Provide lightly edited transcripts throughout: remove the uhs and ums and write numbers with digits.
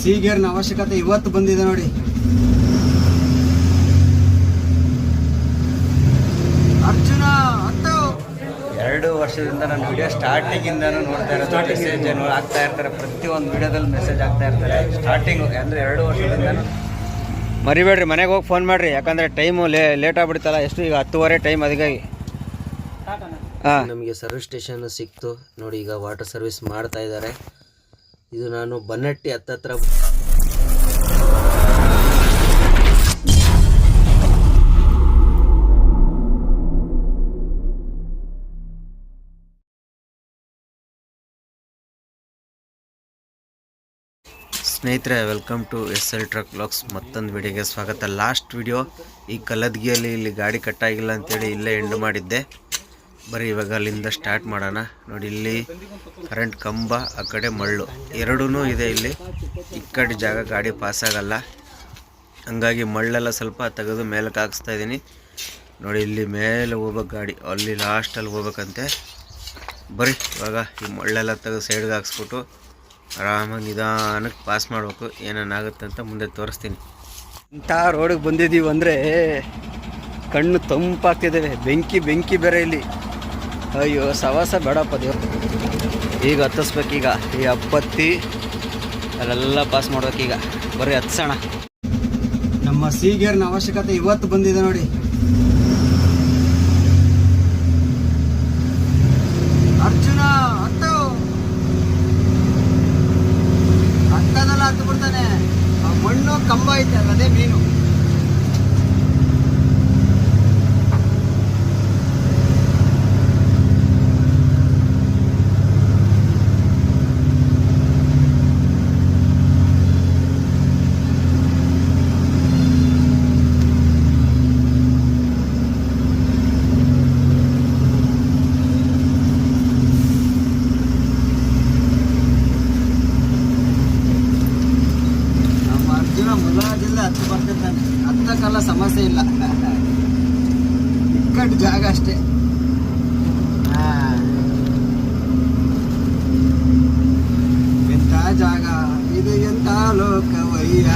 C ಗೇರ್ನ ಅವಶ್ಯಕತೆ ಇವತ್ತು ಬಂದಿದೆ ನೋಡಿ. ಅರ್ಜುನ 2 ವರ್ಷದಿಂದ ನಾನು ವಿಡಿಯೋ ಸ್ಟಾರ್ಟಿಂಗಿಂದನೂ ನೋಡ್ತಾ ಇರೋದು, ಮೆಸೇಜ್ ಆಗ್ತಾ ಇರ್ತಾರೆ, ಪ್ರತಿಯೊಂದು ವಿಡಿಯೋದಲ್ಲಿ ಮೆಸೇಜ್ ಆಗ್ತಾ ಇರ್ತಾರೆ. ಸ್ಟಾರ್ಟಿಂಗು ಅಂದರೆ 2 ವರ್ಷದಿಂದನೂ ಮರಿಬೇಡ್ರಿ, ಮನೆಗೆ ಹೋಗಿ ಫೋನ್ ಮಾಡಿರಿ, ಯಾಕಂದರೆ ಟೈಮು ಲೇಟ್ ಆಗ್ಬಿಡ್ತಲ್ಲ. ಎಷ್ಟು ಈಗ 10:30 ಟೈಮ್, ಅದಕ್ಕಾಗಿ. ನಮಗೆ ಸರ್ವಿಸ್ ಸ್ಟೇಷನ್ ಸಿಕ್ತು ನೋಡಿ. ಈಗ ವಾಟರ್ ಸರ್ವಿಸ್ ಮಾಡ್ತಾ ಇದ್ದಾರೆ. ಇದು ನಾನು ಬನ್ನಟ್ಟಿ ಹತ್ತತ್ರ ಸ್ನೇಹಿತರೆ, welcome to SL truck vlogs. ಮತ್ತೊಂದು ವಿಡಿಯೋಗೆ ಸ್ವಾಗತ. ಲಾಸ್ಟ್ ವಿಡಿಯೋ ಈ ಕಲ್ಲದ್ಗಿಯಲ್ಲಿ ಇಲ್ಲಿ ಗಾಡಿ ಕಟ್ಟಾಗಿಲ್ಲ ಅಂತೇಳಿ ಇಲ್ಲೇ ಎಂಡ್ ಮಾಡಿದ್ದೆ. ಬರೀ ಇವಾಗ ಅಲ್ಲಿಂದ ಸ್ಟಾರ್ಟ್ ಮಾಡೋಣ ನೋಡಿ. ಇಲ್ಲಿ ಕರೆಂಟ್ ಕಂಬ, ಆ ಕಡೆ ಮಳ್ಳು ಎರಡೂ ಇದೆ. ಇಲ್ಲಿ ಈ ಕಡೆ ಜಾಗ ಗಾಡಿ ಪಾಸ್ ಆಗಲ್ಲ, ಹಂಗಾಗಿ ಮಳ್ಳೆಲ್ಲ ಸ್ವಲ್ಪ ತೆಗೆದು ಮೇಲಕ್ಕೆ ಹಾಕಿಸ್ತಾ ಇದ್ದೀನಿ ನೋಡಿ. ಇಲ್ಲಿ ಮೇಲೆ ಹೋಗ್ಬೇಕು ಗಾಡಿ, ಅಲ್ಲಿ ಲಾಸ್ಟಲ್ಲಿ ಹೋಗ್ಬೇಕಂತೆ. ಬರೀ ಇವಾಗ ಈ ಮಳ್ಳೆಲ್ಲ ತೆಗೆದು ಸೈಡ್ಗೆ ಹಾಕ್ಸ್ಬಿಟ್ಟು ಆರಾಮಾಗಿ ನಿಧಾನಕ್ಕೆ ಪಾಸ್ ಮಾಡಬೇಕು. ಏನೇನಾಗುತ್ತೆ ಅಂತ ಮುಂದೆ ತೋರಿಸ್ತೀನಿ. ಇಂಥ ರೋಡಿಗೆ ಬಂದಿದ್ದೀವಿ ಅಂದರೆ ಕಣ್ಣು ತಂಪಾಗ್ತಿದ್ದೇವೆ. ಬೆಂಕಿ ಬೇರೆ ಇಲ್ಲಿ. ಅಯ್ಯೋ, ಸವಾಸ ಬೇಡಪ್ಪ ದೇವ್ರು. ಈಗ ಹತ್ತಿಸ್ಬೇಕೀಗ ಈ ಅಪ್ಪತ್ತಿ ಅಲ್ಲೆಲ್ಲ ಪಾಸ್ ಮಾಡ್ಬೇಕೀಗ. ಬರೀ ಹತ್ಸೋಣ. ನಮ್ಮ ಸಿ ಗೇರ್ನ ಅವಶ್ಯಕತೆ ಇವತ್ತು ಬಂದಿದೆ ನೋಡಿ. ಅರ್ಜುನ ಹತ್ತದಲ್ಲ, ಹತ್ತು ಬಿಡ್ತಾನೆ. ಮಣ್ಣು ಕಂಬ ಐತೆ, ಅದೇ ಮೀನು. ಹತ್ತು ಬರ್ತಿರ್ತಾನೆ, ಹತ್ತಕ್ಕೆಲ್ಲ ಸಮಸ್ಯೆ ಇಲ್ಲ. ಇಕ್ಕಟ್ಟು ಜಾಗ ಅಷ್ಟೇ. ಎಂಥ ಜಾಗ ಇದು, ಎಂಥ ಲೋಕವಯ್ಯ.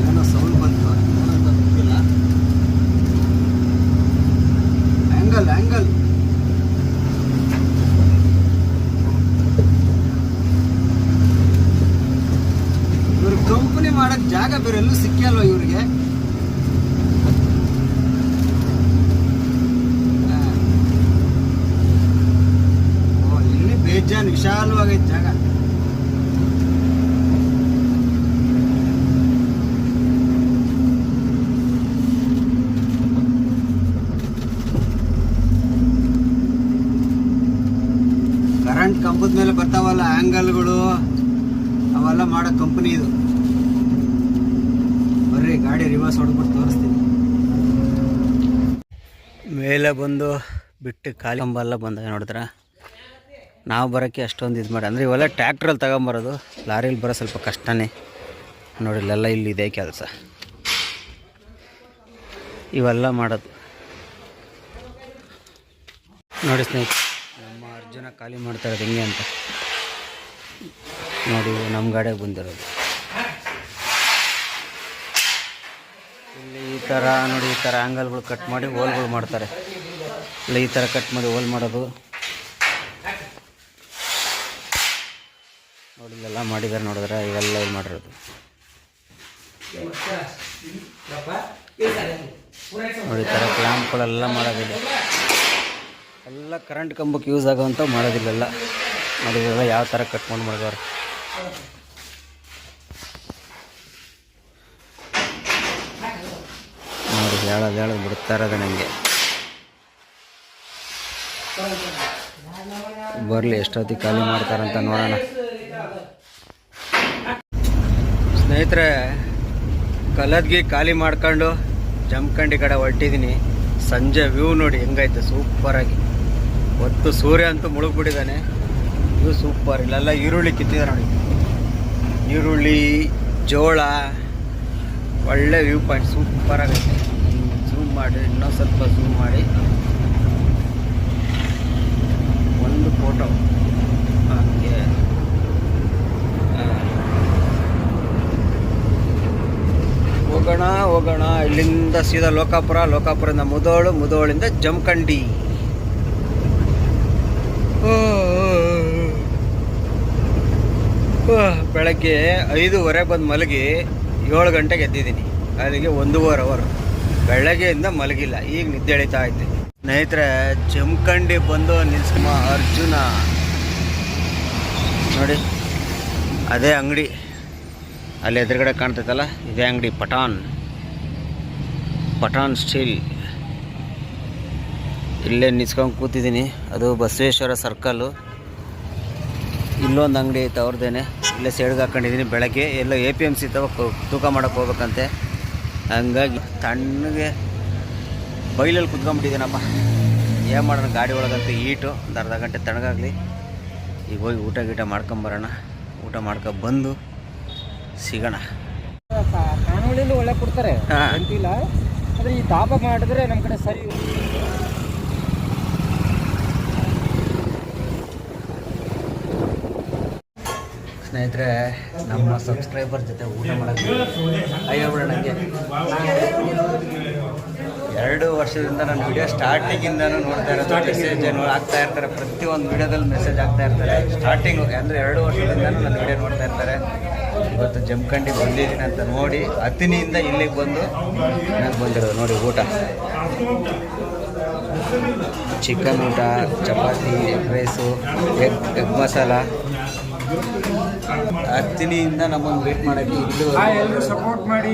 ಏನೋ ಸೌಂಡ್ ಬಂತು, ಏನಂತ ಗೊತ್ತಿಲ್ಲ. ಆ್ಯಂಗಲ್ ಕಂಪನಿ ಮಾಡಕ್ ಜಾಗ ಬೇರೆ ಎಲ್ಲೂ ಸಿಕ್ಕಲ್ವ ಇವ್ರಿಗೆ. ಇಲ್ಲಿ ಬೇಜಾನ್ ವಿಶಾಲವಾಗೈತೆ ಜಾಗ. ಕರೆಂಟ್ ಕಂಬದ ಮೇಲೆ ಬರ್ತಾವಲ್ಲ ಆಂಗಲ್ಗಳು, ಅವೆಲ್ಲ ಮಾಡೋ ಕಂಪನಿ ಇದು. ಬರ್ರಿ ಗಾಡಿ ರಿವರ್ಸ್ ಹೊಡ್ಬಿಟ್ಟು ತೋರಿಸ್ತೀನಿ. ಮೇಲೆ ಬಂದು ಬಿಟ್ಟು ಖಾಲಿ ಕಂಬ ಎಲ್ಲ ಬಂದಾಗ ನೋಡಿದ್ರೆ ನಾವು ಬರೋಕ್ಕೆ ಅಷ್ಟೊಂದು ಇದು ಮಾಡಿ, ಅಂದರೆ ಇವೆಲ್ಲ ಟ್ಯಾಕ್ಟ್ರಲ್ಲಿ ತಗೊಂಬರೋದು. ಲಾರಿಲಿ ಬರೋ ಸ್ವಲ್ಪ ಕಷ್ಟನೇ ನೋಡಿ. ಇಲ್ಲೆಲ್ಲ ಇಲ್ಲಿದೆ ಕೆಲಸ, ಇವೆಲ್ಲ ಮಾಡೋದು ನೋಡಿ. ಸ್ನೇಹಿತರೆ, ನಮ್ಮ ಅರ್ಜುನ ಖಾಲಿ ಮಾಡ್ತಾ ಇರೋದು ಹೆಂಗೆ ಅಂತ ನೋಡಿ. ನಮ್ಮ ಗಾಡಿಯಾಗ ಬಂದಿರೋದು ಇಲ್ಲಿ ಈ ಥರ ನೋಡಿ. ಈ ಥರ ಆ್ಯಂಗಲ್ಗಳು ಕಟ್ ಮಾಡಿ ಹೋಲ್ಗಳು ಮಾಡ್ತಾರೆ. ಇಲ್ಲ ಈ ಥರ ಕಟ್ ಮಾಡಿ ಹೋಲ್ ಮಾಡೋದು ನೋಡಿ. ಇಲ್ಲೆಲ್ಲ ಮಾಡಿದ್ದಾರೆ ನೋಡಿದ್ರೆ, ಇವೆಲ್ಲ ಇಲ್ಲಿ ಮಾಡಿರೋದು ನೋಡಿ. ಈ ಥರ ಕ್ಲ್ಯಾಂಪ್ಗಳೆಲ್ಲ ಮಾಡೋದಿಲ್ಲ, ಎಲ್ಲ ಕರೆಂಟ್ ಕಂಬಕ್ಕೆ ಯೂಸ್ ಆಗೋವಂಥ ಮಾಡೋದಿಲ್ಲ ನೋಡಿ. ಇವೆಲ್ಲ ಯಾವ ಥರ ಕಟ್ ಮಾಡಿ ಮಾಡಿದವ್ರೆ ನೋಡಿ. ಹೇಳೋದು ಬಿಡ್ತಾ ಇರೋದು ನನಗೆ. ಬರಲಿ ಎಷ್ಟೊತ್ತಿಗೆ ಖಾಲಿ ಮಾಡ್ತಾರಂತ ನೋಡೋಣ. ಸ್ನೇಹಿತರೆ, ಕಲ್ಲದ್ಗಿ ಖಾಲಿ ಮಾಡ್ಕೊಂಡು ಜಮಖಂಡಿ ಕಡೆ ಹೊರಟಿದ್ದೀನಿ. ಸಂಜೆ ವ್ಯೂ ನೋಡಿ ಹೆಂಗೈತೆ, ಸೂಪರಾಗಿ. ಹೊತ್ತು ಸೂರ್ಯ ಅಂತೂ ಮುಳುಗ್ಬಿಟ್ಟಿದ್ದಾನೆ. View super. ಇಲ್ಲೆಲ್ಲ ಈರುಳ್ಳಿ ಕಿತ್ತಿದ್ದಾರೆ ನೋಡಿ. ಈರುಳ್ಳಿ, ಜೋಳ, ಒಳ್ಳೆ ವ್ಯೂ ಪಾಯಿಂಟ್, ಸೂಪರಾಗೈತೆ. ಝೂಮ್ ಮಾಡಿ, ಇನ್ನೊಂದು ಸ್ವಲ್ಪ ಝೂಮ್ ಮಾಡಿ ಒಂದು ಫೋಟೋ ಹೋಗೋಣ. ಇಲ್ಲಿಂದ ಸೀದಾ ಲೋಕಾಪುರದಿಂದ ಮುಧೋಳಿಂದ ಜಮಖಂಡಿ. ಬೆಳಗ್ಗೆ 5:30 ಬಂದು ಮಲಗಿ 7 ಗಂಟೆಗೆ ಎದ್ದಿದ್ದೀನಿ. ಅಲ್ಲಿಗೆ 1.5 ಅವರ್ ಬೆಳಗ್ಗೆಯಿಂದ ಮಲಗಿಲ್ಲ. ಈಗ ನಿದ್ದೆ ಎಳಿತಾ ಐತೆ. ಸ್ನೇಹಿತರೆ, ಜಮಖಂಡಿ ಬಂದು ನಿಲ್ಸ್ಕಮ್ಮ ಅರ್ಜುನ ನೋಡಿ, ಅದೇ ಅಂಗಡಿ ಅಲ್ಲಿ ಎದುರುಗಡೆ ಕಾಣ್ತೈತಲ್ಲ, ಇದೇ ಅಂಗಡಿ. ಪಠಾನ್ ಸ್ಟೀಲ್. ಇಲ್ಲೇ ನಿಲ್ಸ್ಕೊಂಡು ಕೂತಿದ್ದೀನಿ. ಅದು ಬಸವೇಶ್ವರ ಸರ್ಕಲ್ಲು. ಇಲ್ಲೊಂದು ಅಂಗಡಿ ಐತೆ ಅವ್ರದ್ದೇನೆ. ಇಲ್ಲೇ ಸೈಡ್ಗೆ ಹಾಕೊಂಡಿದ್ದೀನಿ. ಬೆಳಗ್ಗೆ ಎಲ್ಲೋ APMC ತೂಕ ಮಾಡೋಕ್ಕೆ ಹೋಗ್ಬೇಕಂತೆ. ಹಂಗಾಗಿ ತಣ್ಣಗೆ ಬೈಲಲ್ಲಿ ಕುತ್ಕೊಂಡ್ಬಿಟ್ಟಿದ್ದೀನಪ್ಪ. ಏನು ಮಾಡೋಣ, ಗಾಡಿ ಒಳಗಂತೂ ಈಟು. ಒಂದು ಅರ್ಧ ಗಂಟೆ ತಣ್ಣಗಾಗಲಿ. ಈಗ ಹೋಗಿ ಊಟ ಮಾಡ್ಕೊಂಬರೋಣ. ಊಟ ಬಂದು ಸಿಗೋಣ. ಕಾನೂನಿಂದ ಒಳ್ಳೆ ಕೊಡ್ತಾರೆ ಅಂತಿಲ್ಲ, ಆದರೆ ಈ ತಾಪ ಮಾಡಿದ್ರೆ ನಮ್ಮ ಕಡೆ ಸರಿ. ಸ್ನೇಹಿತರೆ, ನಮ್ಮ ಸಬ್ಸ್ಕ್ರೈಬರ್ ಜೊತೆ ಊಟ ಮಾಡೋಕ್ಕೆ ಅಯ್ಯೋ ಬಿಡ. ನನಗೆ 2 ವರ್ಷದಿಂದ ನನ್ನ ವಿಡಿಯೋ ಸ್ಟಾರ್ಟಿಂಗಿಂದನೂ ನೋಡ್ತಾ ಇರೋದು. ಮೆಸೇಜ್ ಆಗ್ತಾ ಇರ್ತಾರೆ. ಪ್ರತಿಯೊಂದು ವಿಡಿಯೋದಲ್ಲಿ ಮೆಸೇಜ್ ಆಗ್ತಾ ಇರ್ತಾರೆ. ಸ್ಟಾರ್ಟಿಂಗು ಅಂದರೆ 2 ವರ್ಷದಿಂದನೂ ನನ್ನ ವಿಡಿಯೋ ನೋಡ್ತಾ ಇರ್ತಾರೆ. ಇವತ್ತು ಜಮಖಂಡಿ ಬಂದಿದ್ದೀನಿ ಅಂತ ನೋಡಿ ಹತ್ತಿನಿಯಿಂದ ಇಲ್ಲಿಗೆ ಬಂದು ನನಗೆ ಬಂದಿರೋದು ನೋಡಿ. ಊಟ ಚಿಕನ್ ಊಟ, chapati, egg rice, egg masala. ಹತ್ತಿನಿಯಿಂದ ನಮ್ಮನ್ನು ವೇಟ್ ಮಾಡೋಕ್ಕೆ ಇಲ್ಲೂ ಎಲ್ಲರೂ ಸಪೋರ್ಟ್ ಮಾಡಿ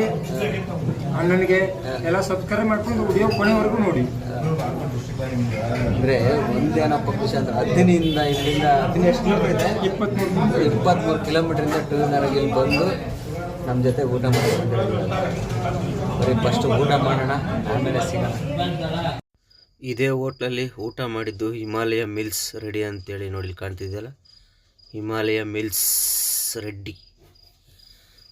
ಅಣ್ಣನಿಗೆ ಎಲ್ಲ ಸಬ್ಸ್ಕ್ರೈಬ್ ಮಾಡ್ಕೊಂಡು ವಿಡಿಯೋ ಕೊನೆವರೆಗೂ ನೋಡಿ. ಅಂದರೆ ಒಂದೇನಪ್ಪ ಖುಷಿ ಅಂದ್ರೆ ಹತ್ತಿನಿಂದ ಇಲ್ಲಿಂದ ಎಷ್ಟು ಕಿಲೋಮೀಟರ್ ಇದೆ? 23 ಕಿಲೋಮೀಟ್ರಿಂದ 2 ವೀಲರಾಗಿ ಇಲ್ಲಿ ಬಂದು ನಮ್ಮ ಜೊತೆ ಊಟ ಮಾಡಿ ಬರೀ ಫಸ್ಟ್ ಊಟ ಮಾಡೋಣ, ಆಮೇಲೆ ಸಿಗೋಣ. ಇದೇ ಹೋಟ್ಲಲ್ಲಿ ಊಟ ಮಾಡಿದ್ದು ಹಿಮಾಲಯ ಮಿಲ್ಸ್ ರೆಡಿ ಅಂತೇಳಿ ನೋಡಿ ಕಾಣ್ತಿದೆಯಲ್ಲ, ಹಿಮಾಲಯ ಮಿಲ್ಸ್ ರೆಡ್ಡಿ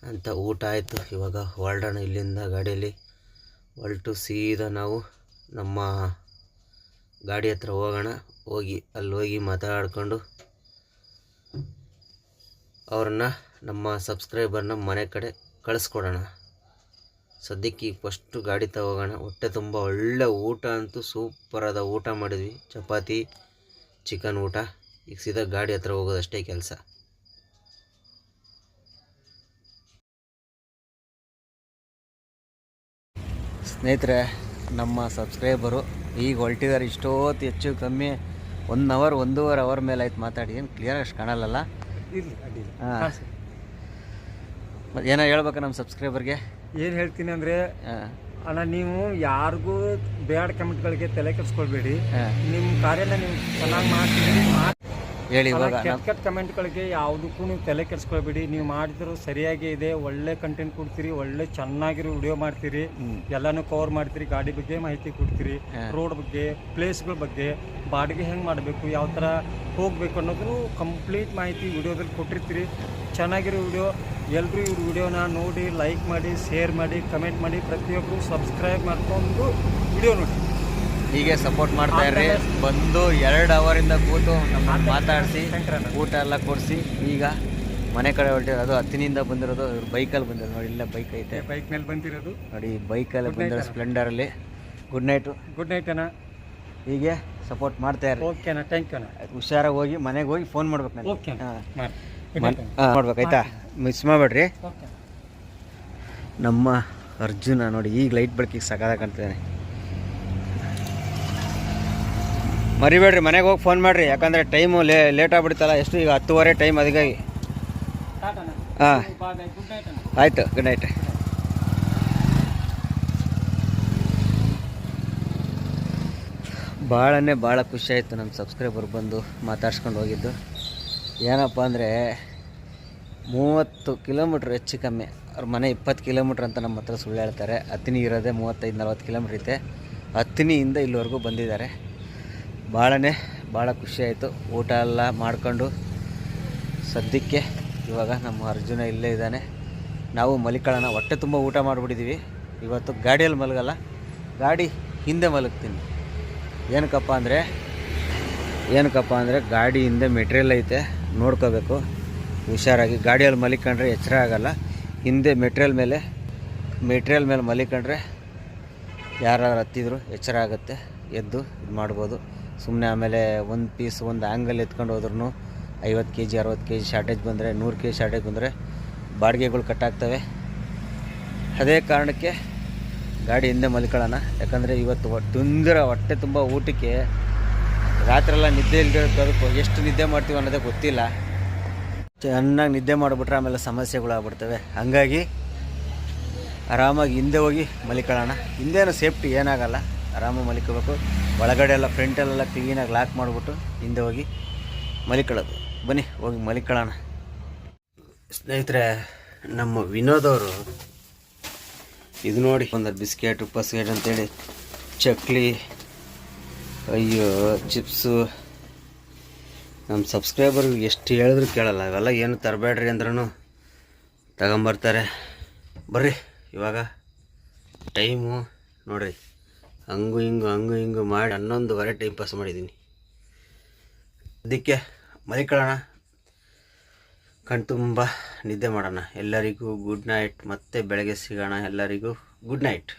ಅಂತ ಊಟ ಆಯಿತು. ಇವಾಗ ಹೊರಡೋಣ ಇಲ್ಲಿಂದ ಗಾಡಿಯಲ್ಲಿ. ಹೊರಟು ಸೀದಾ ನಾವು ನಮ್ಮ ಗಾಡಿ ಹತ್ರ ಹೋಗೋಣ. ಹೋಗಿ ಮಾತಾಡ್ಕೊಂಡು ಅವ್ರನ್ನ, ನಮ್ಮ ಸಬ್ಸ್ಕ್ರೈಬರ್ನ ಮನೆ ಕಡೆ ಕಳಿಸ್ಕೊಡೋಣ. ಸದ್ಯಕ್ಕೆ ಫಸ್ಟು ಗಾಡಿ ತಗೋಗೋಣ. ಹೊಟ್ಟೆ ತುಂಬ ಒಳ್ಳೆ ಊಟ ಅಂತೂ ಸೂಪರಾದ ಊಟ ಮಾಡಿದ್ವಿ. ಚಪಾತಿ, ಚಿಕನ್ ಊಟ. ಈಗ ಸೀದಾ ಗಾಡಿ ಹತ್ರ ಹೋಗೋದಷ್ಟೇ ಕೆಲಸ. ಸ್ನೇಹಿತರೆ, ನಮ್ಮ ಸಬ್ಸ್ಕ್ರೈಬರು ಈಗ ಹೊರಟಿದ್ದಾರೆ. ಇಷ್ಟೊತ್ತು ಹೆಚ್ಚು ಕಮ್ಮಿ 1 ಅವರ್ 1.5 ಅವರ್ ಮೇಲೆ ಆಯ್ತು ಮಾತಾಡಿ. ಏನು ಕ್ಲಿಯರ್ ಅಷ್ಟು ಕಾಣಲ್ಲಲ್ಲ? ಹಾಂ, ಮತ್ತು ಏನೋ ಹೇಳ್ಬೇಕು ನಮ್ಮ ಸಬ್ಸ್ಕ್ರೈಬರ್ಗೆ? ಏನು ಹೇಳ್ತೀನಿ ಅಂದರೆ, ಅಣ್ಣ ನೀವು ಯಾರಿಗೂ ಬ್ಯಾಡ್ ಕಮೆಂಟ್ಗಳಿಗೆ ತಲೆ ಕೆಡಿಸ್ಕೊಳ್ಬೇಡಿ. ನಿಮ್ಮ ಕಾರ್ಯನ ನೀವು ಚೆನ್ನಾಗಿ ಮಾಡ್ತೀರಿ. ಹೇಳಿ ಇವಾಗ. ಕೆಟ್ಟ ಕಮೆಂಟ್ಗಳಿಗೆ ಯಾವುದಕ್ಕೂ ನೀವು ತಲೆ ಕೆಡಿಸ್ಕೊಳ್ಬೇಡಿ. ನೀವು ಮಾಡಿದ್ರು ಸರಿಯಾಗಿ ಇದೆ. ಒಳ್ಳೆ ಕಂಟೆಂಟ್ ಕೊಡ್ತೀರಿ, ಒಳ್ಳೆ ಚೆನ್ನಾಗಿರೋ ವಿಡಿಯೋ ಮಾಡ್ತೀರಿ, ಎಲ್ಲನೂ ಕವರ್ ಮಾಡ್ತೀರಿ. ಗಾಡಿ ಬಗ್ಗೆ ಮಾಹಿತಿ ಕೊಡ್ತೀರಿ, ರೋಡ್ ಬಗ್ಗೆ, ಪ್ಲೇಸ್ಗಳ ಬಗ್ಗೆ, ಬಾಡಿಗೆ ಹೆಂಗೆ ಮಾಡಬೇಕು, ಯಾವ ಥರ ಹೋಗಬೇಕು ಅನ್ನೋದು ಕಂಪ್ಲೀಟ್ ಮಾಹಿತಿ ವಿಡಿಯೋದಲ್ಲಿ ಕೊಟ್ಟಿರ್ತೀರಿ. ಚೆನ್ನಾಗಿರೋ ವಿಡಿಯೋ. ಎಲ್ಲರೂ ಇವ್ರ ವಿಡಿಯೋನ ನೋಡಿ ಲೈಕ್ ಮಾಡಿ, ಶೇರ್ ಮಾಡಿ, ಕಮೆಂಟ್ ಮಾಡಿ, ಪ್ರತಿಯೊಬ್ಬರು ಸಬ್ಸ್ಕ್ರೈಬ್ ಮಾಡ್ಕೊಂಡು ವಿಡಿಯೋ ನೋಡಿ. ಹೀಗೆ ಸಪೋರ್ಟ್ ಮಾಡ್ತಾ ಇರ್ರಿ. ಬಂದು 2 ಅವರಿಂದ ಕೂತು ನಮ್ಮನ್ನು ಮಾತಾಡಿಸಿ ಊಟ ಎಲ್ಲ ಕೊಡಿಸಿ ಈಗ ಮನೆ ಕಡೆ ಹೊರಟಿರೋದು. ಅದು ಹತ್ತಿನಿಂದ ಬಂದಿರೋದು. ಇವ್ರು ಬೈಕಲ್ಲಿ ಬಂದಿರೋದು ನೋಡಿ. ಇಲ್ಲ ಬೈಕ್ ಐತೆ, ಬೈಕ್ ಮೇಲೆ ಬಂದಿರೋದು ನೋಡಿ. ಬೈಕಲ್ಲಿ ಬಂದಿರೋ ಸ್ಪ್ಲೆಂಡರಲ್ಲಿ. ಗುಡ್ ನೈಟ್ ಅಣ್ಣ. ಹೀಗೆ ಸಪೋರ್ಟ್ ಮಾಡ್ತಾ ಇರ್ರಿ. ಓಕೆ ಅಣ್ಣ, ಥ್ಯಾಂಕ್ ಯು ಅಣ್ಣ. ಹುಷಾರಾಗಿ ಹೋಗಿ ಮನೆಗೆ ಹೋಗಿ ಫೋನ್ ಮಾಡ್ಬೇಕು ನಾನು. ಓಕೆ ಮಾಡ್ಬೇಕಾಯ್ತಾ? ಮಿಸ್ ಮಾಡಬೇಡ್ರಿ. ನಮ್ಮ ಅರ್ಜುನ ನೋಡಿ ಈಗ ಲೈಟ್ ಬೆಳಕಿಗೆ ಸಕಾಲಾಗಿ ಕಾಣ್ತಿದ್ದಾನೆ. ಮರಿಬೇಡ್ರಿ, ಮನೆಗೆ ಹೋಗಿ ಫೋನ್ ಮಾಡಿರಿ. ಯಾಕಂದರೆ ಟೈಮು ಲೇಟ್ ಆಗಿಬಿಡ್ತಲ್ಲ. ಎಷ್ಟು ಈಗ 10:30 ಟೈಮ್. ಅದಕ್ಕಾಗಿ ಹಾಂ, ಆಯಿತು. Good night. ಭಾಳ ಖುಷಿ ಆಯಿತು ನಮ್ಮ ಸಬ್ಸ್ಕ್ರೈಬರ್ ಬಂದು ಮಾತಾಡ್ಸ್ಕೊಂಡು ಹೋಗಿದ್ದು. ಏನಪ್ಪ ಅಂದರೆ 30 ಕಿಲೋಮೀಟ್ರ್ ಹೆಚ್ಚು ಕಮ್ಮಿ. ಅವ್ರ ಮನೆ 20 ಕಿಲೋಮೀಟ್ರ್ ಅಂತ ನಮ್ಮ ಹತ್ರ ಸುಳ್ಳು ಹೇಳ್ತಾರೆ. ಹತ್ತಿನಿ ಇರೋದೇ 35-40 ಕಿಲೋಮೀಟ್ರ್ ಐತೆ. ಹತ್ತಿನಿಯಿಂದ ಇಲ್ಲಿವರೆಗೂ ಬಂದಿದ್ದಾರೆ. ಭಾಳ ಖುಷಿ ಆಯಿತು. ಊಟ ಎಲ್ಲ ಮಾಡ್ಕೊಂಡು ಸದ್ಯಕ್ಕೆ ಇವಾಗ ನಮ್ಮ ಅರ್ಜುನ ಇಲ್ಲೇ ಇದ್ದಾನೆ. ನಾವು ಮಲಿಕೊಳ್ಳೋಣ. ಹೊಟ್ಟೆ ತುಂಬ ಊಟ ಮಾಡಿಬಿಟ್ಟಿದ್ದೀವಿ. ಇವತ್ತು ಗಾಡಿಯಲ್ಲಿ ಮಲಗಲ್ಲ, ಗಾಡಿ ಹಿಂದೆ ಮಲಗ್ತೀನಿ. ಏನಕ್ಕಪ್ಪ ಅಂದರೆ ಗಾಡಿ ಹಿಂದೆ ಮೆಟೀರಿಯಲ್ ಐತೆ, ನೋಡ್ಕೋಬೇಕು ಹುಷಾರಾಗಿ. ಗಾಡಿಯಲ್ಲಿ ಮಲಿಕೊಂಡ್ರೆ ಎಚ್ಚರ ಆಗಲ್ಲ. ಹಿಂದೆ ಮೆಟೀರಿಯಲ್ ಮೇಲೆ ಮೆಟೀರಿಯಲ್ ಮೇಲೆ ಮಲಿಕೊಂಡ್ರೆ ಯಾರು ಹತ್ತಿದ್ರು ಎಚ್ಚರ ಆಗುತ್ತೆ, ಎದ್ದು ಇದು ಮಾಡ್ಬೋದು. ಸುಮ್ಮನೆ ಆಮೇಲೆ ಒಂದು ಪೀಸ್ ಒಂದು ಆ್ಯಂಗಲ್ ಎತ್ಕೊಂಡು ಹೋದ್ರೂ 50 kg 60 kg ಶಾರ್ಟೇಜ್ ಬಂದರೆ 100 kg ಶಾರ್ಟೇಜ್ ಬಂದರೆ ಬಾಡಿಗೆಗಳು ಕಟ್ಟಾಗ್ತವೆ. ಅದೇ ಕಾರಣಕ್ಕೆ ಗಾಡಿ ಹಿಂದೆ ಮಲ್ಕೊಳ್ಳೋಣ. ಯಾಕಂದರೆ ಇವತ್ತು ಹೊಟ್ಟೆ ತುಂಬ ಊಟಕ್ಕೆ ರಾತ್ರೆಲ್ಲ ನಿದ್ದೆ ಇಲ್ಲದೆ ಎಷ್ಟು ನಿದ್ದೆ ಮಾಡ್ತೀವಿ ಅನ್ನೋದೇ ಗೊತ್ತಿಲ್ಲ. ಚೆನ್ನಾಗಿ ನಿದ್ದೆ ಮಾಡಿಬಿಟ್ರೆ ಆಮೇಲೆ ಸಮಸ್ಯೆಗಳಾಗ್ಬಿಡ್ತವೆ. ಹಂಗಾಗಿ ಆರಾಮಾಗಿ ಹಿಂದೆ ಹೋಗಿ ಮಲ್ಕೊಳ್ಳೋಣ. ಹಿಂದೇನು ಸೇಫ್ಟಿ ಏನಾಗಲ್ಲ, ಆರಾಮಾಗಿ ಮಲ್ಕೋಬೇಕು. ಒಳಗಡೆ ಎಲ್ಲ ಫ್ರಂಟಲ್ಲೆಲ್ಲ ಕ್ಲೀನಾಗಿ ಲಾಕ್ ಮಾಡಿಬಿಟ್ಟು ಹಿಂದೆ ಹೋಗಿ ಮಲ್ಕೊಳ್ಳೋದು. ಬನ್ನಿ ಹೋಗಿ ಮಲ್ಕೊಳ್ಳೋಣ. ಸ್ನೇಹಿತರೆ, ನಮ್ಮ ವಿನೋದ್ ಅವರು ಇದು ನೋಡಿ ಒಂದು ಬಿಸ್ಕೆಟ್ ಪಸ್ಕೆಟ್ ಅಂತೇಳಿ ಚಕ್ಲಿ, ಅಯ್ಯೋ ಚಿಪ್ಸು, ನಮ್ಮ ಸಬ್ಸ್ಕ್ರೈಬರ್ಗೆ ಎಷ್ಟು ಹೇಳಿದ್ರು ಕೇಳಲ್ಲ. ಇವೆಲ್ಲ ಏನು ತರಬೇಡ್ರಿ ಅಂದ್ರೂ ತಗೊಂಬರ್ತಾರೆ. ಬರ್ರಿ ಇವಾಗ ಟೈಮು ನೋಡಿರಿ, ಹಂಗು ಹಿಂಗು ಮಾಡಿ 11:15 ಟೈಮ್ ಪಾಸ್ ಮಾಡಿದ್ದೀನಿ. ಅದಕ್ಕೆ ಮಲ್ಕೊಳ್ಳೋಣ, ಕಣ್ತುಂಬ ನಿದ್ದೆ ಮಾಡೋಣ. ಎಲ್ಲರಿಗೂ ಗುಡ್ ನೈಟ್. ಮತ್ತೆ ಬೆಳಗ್ಗೆ ಸಿಗೋಣ. ಎಲ್ಲರಿಗೂ ಗುಡ್ ನೈಟ್.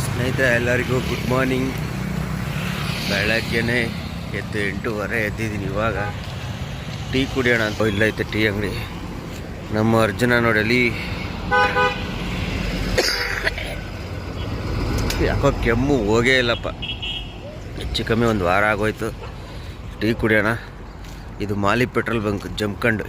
ಸ್ನೇಹಿತರೆ, ಎಲ್ಲರಿಗೂ ಗುಡ್ ಮಾರ್ನಿಂಗ್. ಬೆಳಗ್ಗೆನೇ ಎದ್ದು 8:30 ಎದ್ದಿದ್ದೀನಿ. ಇವಾಗ ಟೀ ಕುಡಿಯೋಣ ಅಂತ ಇಲ್ಲೈತೆ ಟೀ ಅಂಗಡಿ. ನಮ್ಮ ಅರ್ಜುನ ನೋಡಲಿ ಯಾಕೋ ಕೆಮ್ಮು ಹೋಗೇ ಇಲ್ಲಪ್ಪ, ಹೆಚ್ಚು ಕಮ್ಮಿ ಒಂದು ವಾರ ಆಗೋಯ್ತು. ಟೀ ಕುಡಿಯೋಣ. ಇದು ಮಾಲಿ ಪೆಟ್ರೋಲ್ ಬಂಕ್ ಜಂಪ್ಕಂಡು.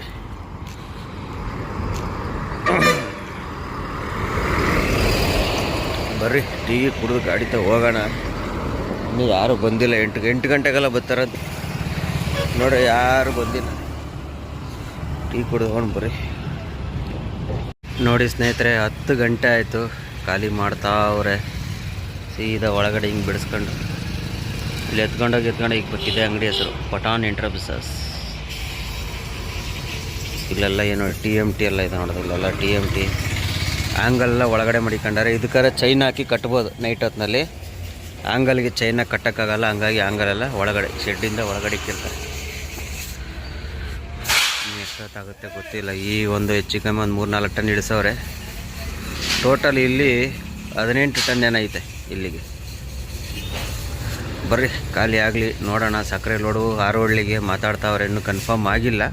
ಬರ್ರಿ ಟೀ ಕುಡಿದು ಗಾಡಿ ಹೋಗೋಣ. ಇನ್ನೂ ಯಾರು ಬಂದಿಲ್ಲ. 8 ಗಂಟೆಗೆಲ್ಲ ಬರ್ತಾರದು ನೋಡ್ರಿ, ಯಾರು ಬಂದಿಲ್ಲ. ಟೀ ಕುಡಿದು ಬರ್ರಿ. ನೋಡಿ ಸ್ನೇಹಿತರೆ, 10 ಗಂಟೆ ಆಯಿತು. ಖಾಲಿ ಮಾಡ್ತಾವ್ರೆ. ಸೀದಾ ಒಳಗಡೆ ಹಿಂಗೆ ಬಿಡಿಸ್ಕೊಂಡು ಇಲ್ಲಿ ಎತ್ಕೊಂಡೋಗಿ ಈಗ ಬರ್ತಿದೆ. ಅಂಗಡಿ ಹೆಸರು ಪಠಾನ್ ಎಂಟರ್ಪ್ರೈಸಸ್. ಇಲ್ಲೆಲ್ಲ ಏನು TMT ಎಲ್ಲ ಇದೆ ನೋಡೋದು. ಇಲ್ಲೆಲ್ಲ TMT ಆ್ಯಂಗಲ್ಲ ಒಳಗಡೆ ಮಡಿಕೊಂಡಾರೆ. ಇದಕ್ಕಾರೆ ಚೈನ್ ಹಾಕಿ ಕಟ್ಬೋದು. ನೈಟ್ ಹೊತ್ತಿನಲ್ಲಿ ಆ್ಯಂಗಲ್ಗೆ ಚೈನ ಕಟ್ಟೋಕ್ಕಾಗಲ್ಲ, ಹಂಗಾಗಿ ಆ್ಯಂಗಲೆಲ್ಲ ಒಳಗಡೆ ಶೆಡ್ಡಿಂದ ಒಳಗಡೆ ಇಕ್ಕಿರ್ತಾರೆ. ಎಷ್ಟೊತ್ತಾಗುತ್ತೆ ಗೊತ್ತಿಲ್ಲ. ಈ ಒಂದು ಹೆಚ್ಚು ಕಮ್ಮಿ ಒಂದು 3-4 ಟನ್ ಇಳಿಸೋರೆ. ಟೋಟಲ್ ಇಲ್ಲಿ 18 ಟನ್ ಏನೈತೆ ಇಲ್ಲಿಗೆ. ಬರ್ರಿ ಖಾಲಿ ಆಗಲಿ ನೋಡೋಣ. ಸಕ್ಕರೆ ಲೋಡು ಆರೋಳ್ಳಿಗೆ ಮಾತಾಡ್ತಾವ್ರೆ, ಇನ್ನೂ ಕನ್ಫರ್ಮ್ ಆಗಿಲ್ಲ.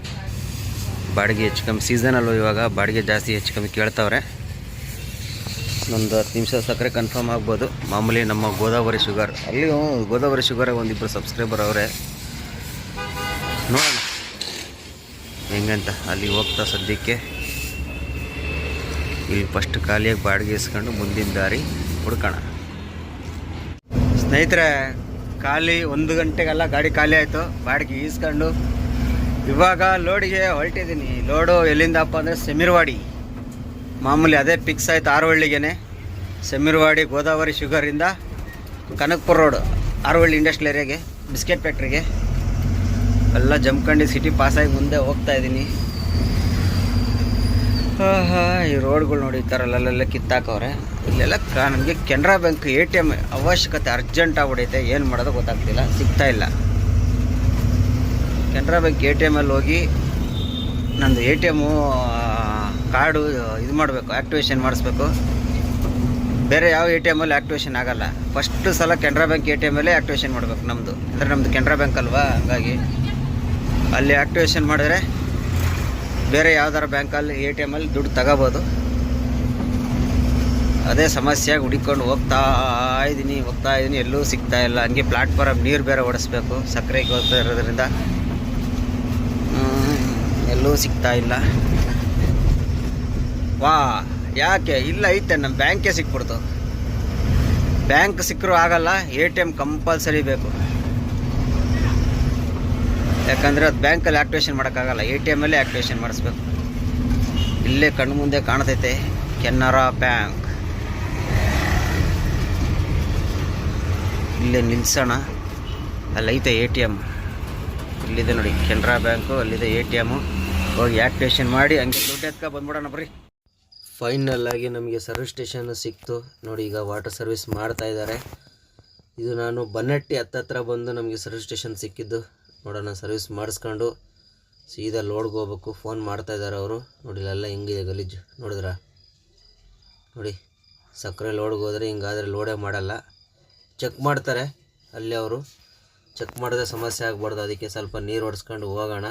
ಬಾಡಿಗೆ ಹೆಚ್ಚು ಕಮ್ಮಿ ಸೀಸನಲ್ಲೂ ಇವಾಗ ಬಾಡಿಗೆ ಜಾಸ್ತಿ ಹೆಚ್ಚು ಕಮ್ಮಿ ಕೇಳ್ತಾವ್ರೆ. ಒಂದು 10 ನಿಮಿಷ ಸಕ್ಕರೆ ಕನ್ಫರ್ಮ್ ಆಗ್ಬೋದು. ಮಾಮೂಲಿ ನಮ್ಮ ಗೋದಾವರಿ ಶುಗರ್, ಅಲ್ಲಿ ಗೋದಾವರಿ ಶುಗರಾಗ ಒಂದಿಬ್ಬರು ಸಬ್ಸ್ಕ್ರೈಬರ್ ಅವರೇ. ನೋಡೋಣ ಹೆಂಗಂತ. ಅಲ್ಲಿ ಹೋಗ್ತಾ ಸದ್ಯಕ್ಕೆ ಇಲ್ಲಿ ಫಸ್ಟ್ ಖಾಲಿಯಾಗಿ ಬಾಡಿಗೆ ಇಸ್ಕೊಂಡು ಮುಂದಿನ ದಾರಿ ಹುಡ್ಕೋಣ. ಸ್ನೇಹಿತರೆ, ಖಾಲಿ 1 ಗಂಟೆಗೆಲ್ಲ ಗಾಡಿ ಖಾಲಿ ಆಯಿತು. ಬಾಡಿಗೆ ಈಸ್ಕೊಂಡು ಇವಾಗ ಲೋಡಿಗೆ ಹೊರಟಿದ್ದೀನಿ. ಲೋಡು ಎಲ್ಲಿಂದಪ್ಪ ಅಂದರೆ ಸೆಮಿರ್ವಾಡಿ. ಮಾಮೂಲಿ ಅದೇ ಫಿಕ್ಸ್ ಆಯಿತು. ಆರೋಳ್ಳಿಗೆ ಸೆಮಿರ್ವಾಡಿ ಗೋದಾವರಿ ಶುಗರಿಂದ ಕನಕಪುರ ರೋಡ್ ಆರೋಳ್ಳಿ ಇಂಡಸ್ಟ್ರಿಯಲ್ ಏರಿಯಾಗೆ ಬಿಸ್ಕೆಟ್ ಫ್ಯಾಕ್ಟ್ರಿಗೆ ಎಲ್ಲ ಜಂಪ್ಕಂಡು ಸಿಟಿ ಪಾಸಾಗಿ ಮುಂದೆ ಹೋಗ್ತಾ ಇದ್ದೀನಿ. ಈ ರೋಡ್ಗಳು ನೋಡಿ, ಈ ಥರ ಅಲ್ಲೆಲ್ಲ ಕಿತ್ತಾಕವ್ರೆ. ಇಲ್ಲೆಲ್ಲ ನನಗೆ ಕೆನರಾ ಬ್ಯಾಂಕ್ ATM ಅವಶ್ಯಕತೆ ಅರ್ಜೆಂಟ್ ಆಗ್ಬಿಡೈತೆ. ಏನು ಮಾಡೋದು ಗೊತ್ತಾಗ್ತಿಲ್ಲ, ಸಿಗ್ತಾ ಇಲ್ಲ. ಕೆನರಾ ಬ್ಯಾಂಕ್ ATMಲ್ಲಿ ಹೋಗಿ ನಂದು ATM ಕಾರ್ಡು ಇದು ಮಾಡಬೇಕು, ಆ್ಯಕ್ಟಿವೇಶನ್ ಮಾಡಿಸ್ಬೇಕು. ಬೇರೆ ಯಾವ ATMಲ್ಲಿ ಆ್ಯಕ್ಟಿವೇಶನ್ ಆಗೋಲ್ಲ. ಫಸ್ಟ್ ಸಲ ಕೆನರಾ ಬ್ಯಾಂಕ್ ATMಲ್ಲೇ ಆ್ಯಕ್ಟಿವೇಶನ್ ಮಾಡಬೇಕು ನಮ್ಮದು. ಅಂದರೆ ನಮ್ಮದು ಕೆನರಾ ಬ್ಯಾಂಕ್ ಅಲ್ವಾ, ಹಂಗಾಗಿ ಅಲ್ಲಿ ಆ್ಯಕ್ಟಿವೇಶನ್ ಮಾಡಿದ್ರೆ ಬೇರೆ ಯಾವ್ದಾರು ಬ್ಯಾಂಕಲ್ಲಿ ATMಲ್ಲಿ ದುಡ್ಡು ತಗೋಬೋದು. ಅದೇ ಸಮಸ್ಯೆಯಾಗಿ ಹುಡುಕೊಂಡು ಹೋಗ್ತಾ ಇದ್ದೀನಿ. ಎಲ್ಲೂ ಸಿಗ್ತಾ ಇಲ್ಲ. ಹಂಗೆ ಪ್ಲಾಟ್ಫಾರಮ್ ನೀರು ಬೇರೆ ಓಡಿಸ್ಬೇಕು, ಸಕ್ಕರೆಗೆ ಹೋಗ್ತಾ ಇರೋದ್ರಿಂದ ಎಲ್ಲೂ ಸಿಗ್ತಾ ಇಲ್ಲ. ಯಾಕೆ ಇಲ್ಲ, ಐತೆ ನಮ್ಮ ಬ್ಯಾಂಕೇ ಸಿಕ್ಬಿಡ್ತು. ಬ್ಯಾಂಕ್ ಸಿಕ್ಕರೂ ಆಗಲ್ಲ, ATM ಕಂಪಲ್ಸರಿ ಬೇಕು. ಯಾಕಂದರೆ ಅದು ಬ್ಯಾಂಕಲ್ಲಿ ಆ್ಯಕ್ಟಿವೇಶನ್ ಮಾಡೋಕ್ಕಾಗಲ್ಲ, ATMಲ್ಲೇ ಆ್ಯಕ್ಟಿವೇಶನ್ ಮಾಡಿಸ್ಬೇಕು. ಇಲ್ಲೇ ಕಣ್ಣು ಮುಂದೆ ಕಾಣ್ತೈತೆ ಕೆನರಾ ಬ್ಯಾಂಕ್. ಇಲ್ಲೇ ನಿಲ್ಸೋಣ. ಅಲ್ಲೈತೆ ATM. ಇಲ್ಲಿದೆ ನೋಡಿ ಕೆನರಾ ಬ್ಯಾಂಕು, ಅಲ್ಲಿದೆ ATM. ಹೋಗಿ ಆ್ಯಕ್ಟಿವೇಶನ್ ಮಾಡಿ ಹಂಗೆ ದುಡ್ಡು ಎತ್ಕೊ ಬಂದ್ಬಿಡೋಣ ಬರ್ರಿ. ಫೈನಲ್ ಆಗಿ ನಮಗೆ ಸರ್ವಿಸ್ ಸ್ಟೇಷನ್ ಸಿಕ್ತು ನೋಡಿ. ಈಗ ವಾಟರ್ ಸರ್ವಿಸ್ ಮಾಡ್ತಾ ಇದ್ದಾರೆ. ಇದು ನಾನು ಬನ್ನಟ್ಟಿ ಹತ್ತತ್ರ ಬಂದು ನಮಗೆ ಸರ್ವಿಸ್ ಸ್ಟೇಷನ್ ಸಿಕ್ಕಿದ್ದು. ನೋಡೋಣ, ಸರ್ವಿಸ್ ಮಾಡಿಸ್ಕೊಂಡು ಸೀದಾ ಲೋಡ್ಗೆ ಹೋಗ್ಬೇಕು. ಫೋನ್ ಮಾಡ್ತಾ ಇದ್ದಾರೆ ಅವರು. ನೋಡಿ ಇಲ್ಲೆಲ್ಲ ಹೆಂಗಿದೆ ಗಲೀಜು ನೋಡಿದ್ರ. ನೋಡಿ ಸಕ್ಕರೆ ಲೋಡ್ಗೆ ಹೋದರೆ ಹಿಂಗಾದರೆ ಲೋಡೇ ಮಾಡಲ್ಲ. ಚೆಕ್ ಮಾಡ್ತಾರೆ ಅಲ್ಲಿ ಅವರು, ಚೆಕ್ ಮಾಡಿದ್ರೆ ಸಮಸ್ಯೆ ಆಗಬಾರ್ದು, ಅದಕ್ಕೆ ಸ್ವಲ್ಪ ನೀರು ಹೊಡೆಸ್ಕೊಂಡು ಹೋಗೋಣ.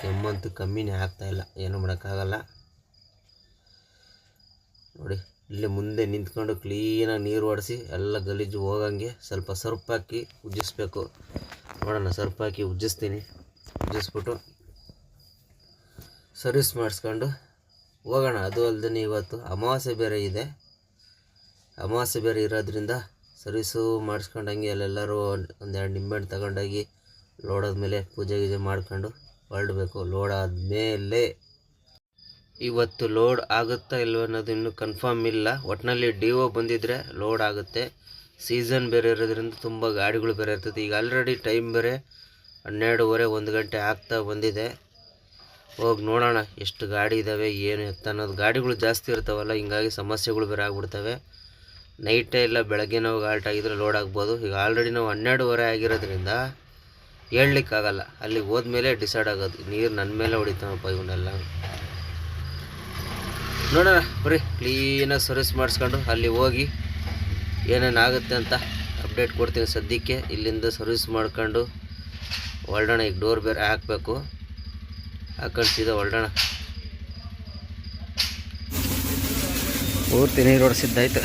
ಕೆಮ್ಮಂತೂ ಕಮ್ಮಿನೇ ಆಗ್ತಾಯಿಲ್ಲ, ಏನು ಮಾಡೋಕ್ಕಾಗಲ್ಲ. ನೋಡಿ ಇಲ್ಲಿ ಮುಂದೆ ನಿಂತ್ಕೊಂಡು ಕ್ಲೀನಾಗಿ ನೀರು ಹೊಡೆಸಿ ಎಲ್ಲ ಗಲೀಜು ಹೋಗಂಗೆ ಸ್ವಲ್ಪ ಸರ್ಪ್ ಹಾಕಿ ಉಜ್ಜಿಸ್ಬೇಕು. ನೋಡೋಣ, ಸರ್ಪ್ ಹಾಕಿ ಉಜ್ಜಿಸ್ತೀನಿ. ಉಜ್ಜಿಸ್ಬಿಟ್ಟು ಸರ್ವಿಸ್ ಮಾಡಿಸ್ಕೊಂಡು ಹೋಗೋಣ. ಅದು ಅಲ್ಲದೆ ಇವತ್ತು ಅಮಾವಾಸ್ಯೆ ಬೇರೆ ಇದೆ. ಅಮಾವಾಸ್ಯೆ ಬೇರೆ ಇರೋದ್ರಿಂದ ಸರ್ವಿಸು ಮಾಡಿಸ್ಕೊಂಡಂಗೆ ಅಲ್ಲೆಲ್ಲರೂ ಒಂದೆರಡು ನಿಂಬೆಹಣ್ಣು ತಗೊಂಡೋಗಿ ಲೋಡ್ ಆದಮೇಲೆ ಪೂಜೆ ಗೀಜೆ ಮಾಡ್ಕೊಂಡು ಹೊರಡಬೇಕು. ಲೋಡ್ ಆದಮೇಲೆ ಇವತ್ತು ಲೋಡ್ ಆಗುತ್ತಾ ಇಲ್ವ ಅನ್ನೋದು ಇನ್ನೂ ಕನ್ಫರ್ಮ್ ಇಲ್ಲ. ಒಟ್ಟಿನಲ್ಲಿ DO ಬಂದಿದ್ದರೆ ಲೋಡ್ ಆಗುತ್ತೆ. ಸೀಸನ್ ಬೇರೆ ಇರೋದ್ರಿಂದ ತುಂಬ ಗಾಡಿಗಳು ಬೇರೆ ಇರ್ತದೆ. ಈಗ ಆಲ್ರೆಡಿ ಟೈಮ್ ಬೇರೆ 12:30 1 ಗಂಟೆ ಆಗ್ತಾ ಬಂದಿದೆ. ಹೋಗಿ ನೋಡೋಣ ಎಷ್ಟು ಗಾಡಿ ಇದ್ದಾವೆ ಏನು ಎತ್ತ ಅನ್ನೋದು. ಗಾಡಿಗಳು ಜಾಸ್ತಿ ಇರ್ತಾವಲ್ಲ, ಹಿಂಗಾಗಿ ಸಮಸ್ಯೆಗಳು ಬೇರೆ ಆಗ್ಬಿಡ್ತವೆ. ನೈಟೇ ಇಲ್ಲ ಬೆಳಗ್ಗೆ ನಾವು ಆಲ್ಟ್ ಆಗಿದ್ರೆ ಲೋಡ್ ಆಗ್ಬೋದು. ಈಗ ಆಲ್ರೆಡಿ ನಾವು 12:30 ಆಗಿರೋದ್ರಿಂದ ಹೇಳಲಿಕ್ಕಾಗಲ್ಲ. ಅಲ್ಲಿಗೆ ಹೋದ್ಮೇಲೆ ಡಿಸೈಡ್ ಆಗೋದು. ನೀರು ನನ್ನ ಮೇಲೆ ಹೊಡಿತಾವಪ್ಪ ಇವನ್ನೆಲ್ಲ. ನೋಡೋಣ ಬರೀ ಕ್ಲೀನಾಗಿ ಸರ್ವಿಸ್ ಮಾಡಿಸ್ಕೊಂಡು ಅಲ್ಲಿ ಹೋಗಿ ಏನೇನು ಆಗುತ್ತೆ ಅಂತ ಅಪ್ಡೇಟ್ ಕೊಡ್ತೀನಿ. ಸದ್ಯಕ್ಕೆ ಇಲ್ಲಿಂದ ಸರ್ವಿಸ್ ಮಾಡ್ಕೊಂಡು ಹೊರಡೋಣ. ಈಗ ಡೋರ್ ಬೇರೆ ಹಾಕಬೇಕು, ಹಾಕೊಂಡು ಹೊರಡೋಣ. ಪೂರ್ತಿ ನೀರು ಹೊಡೆಸಿದ್ದಾಯ್ತು.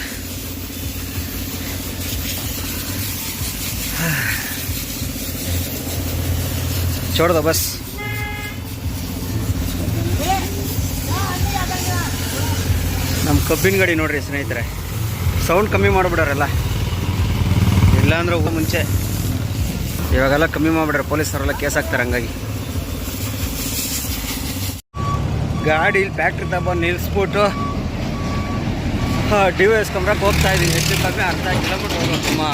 ಚೋಡ್ದ ಬಸ್. ನಮ್ಮ ಕಬ್ಬಿನ ಗಾಡಿ ನೋಡ್ರಿ ಸ್ನೇಹಿತರೆ, ಸೌಂಡ್ ಕಮ್ಮಿ ಮಾಡಿಬಿಡೋರಲ್ಲ, ಇಲ್ಲಾಂದ್ರೆ ಮುಂಚೆ ಇವಾಗೆಲ್ಲ ಕಮ್ಮಿ ಮಾಡಿಬಿಡ್ರೆ ಪೊಲೀಸರೆಲ್ಲ ಕೇಸ್ ಹಾಕ್ತಾರೆ. ಹಂಗಾಗಿ ಗಾಡಿ ಇಲ್ಲಿ ಫ್ಯಾಕ್ಟ್ರಿ ತಗೊಂಡು ನಿಲ್ಲಿಸ್ಬಿಟ್ಟು DO ಎಸ್ಕೊಂಬ್ರಕ್ಕೆ ಹೋಗ್ತಾ ಇದ್ದೀನಿ. ಹೆಚ್ಚು ಕಮ್ಮಿ ಅರ್ಧ ಕಿಲೋಮೀಟ್ರ್ ಹೋಗ್ಬೇಕಮ್ಮ.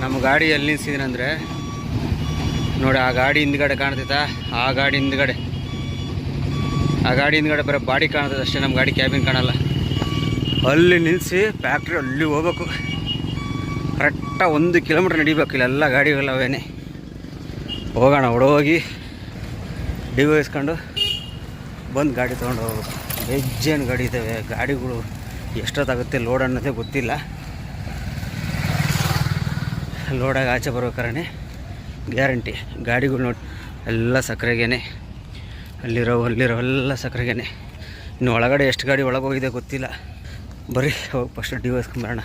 ನಮ್ಮ ಗಾಡಿ ಎಲ್ಲಿ ನಿಲ್ಸಿದ್ದೀನಿ ಅಂದರೆ ನೋಡಿ, ಆ ಗಾಡಿ ಹಿಂದ್ಗಡೆ ಕಾಣ್ತೈತಾ, ಆ ಗಾಡಿ ಹಿಂದ್ಗಡೆ ಬರೀ ಬಾಡಿ ಕಾಣ್ತದೆ ಅಷ್ಟೇ, ನಮ್ಮ ಗಾಡಿ ಕ್ಯಾಬಿನ್ ಕಾಣಲ್ಲ. ಅಲ್ಲಿ ನಿಲ್ಲಿಸಿ ಫ್ಯಾಕ್ಟ್ರಿ ಅಲ್ಲಿ ಹೋಗ್ಬೇಕು. ಕರೆಕ್ಟಾಗಿ 1 ಕಿಲೋಮೀಟ್ರ್ ನಡಿಬೇಕು. ಇಲ್ಲೆಲ್ಲ ಗಾಡಿಗಳವೇನೆ. ಹೋಗೋಣ, ಹೊಡೋಗಿ DO ಇಸ್ಕೊಂಡು ಬಂದು ಗಾಡಿ ತೊಗೊಂಡು ಹೋಗ್ಬೇಕು. ಹೆಜ್ಜೇನು ಗಾಡಿ ಇದ್ದಾವೆ. ಗಾಡಿಗಳು ಎಷ್ಟೊತ್ತಾಗುತ್ತೆ ಲೋಡ್ ಅನ್ನೋದೇ ಗೊತ್ತಿಲ್ಲ. ಲೋಡಾಗಿ ಆಚೆ ಬರ್ಬೇಕಾರೆ ಗ್ಯಾರಂಟಿ ಗಾಡಿಗಳು ನೋಡಿ ಎಲ್ಲ ಸಕ್ಕರೆಗೇನೆ, ಅಲ್ಲಿರೋ ಎಲ್ಲ ಸಕ್ಕರೆಗೇನೆ. ಇನ್ನು ಒಳಗಡೆ ಎಷ್ಟು ಗಾಡಿ ಒಳಗೆ ಹೋಗಿದೆ ಗೊತ್ತಿಲ್ಲ. ಬರೀ ಹೋಗಿ ಫಸ್ಟ್ DO ಇಸ್ಕೊಂಬರೋಣ.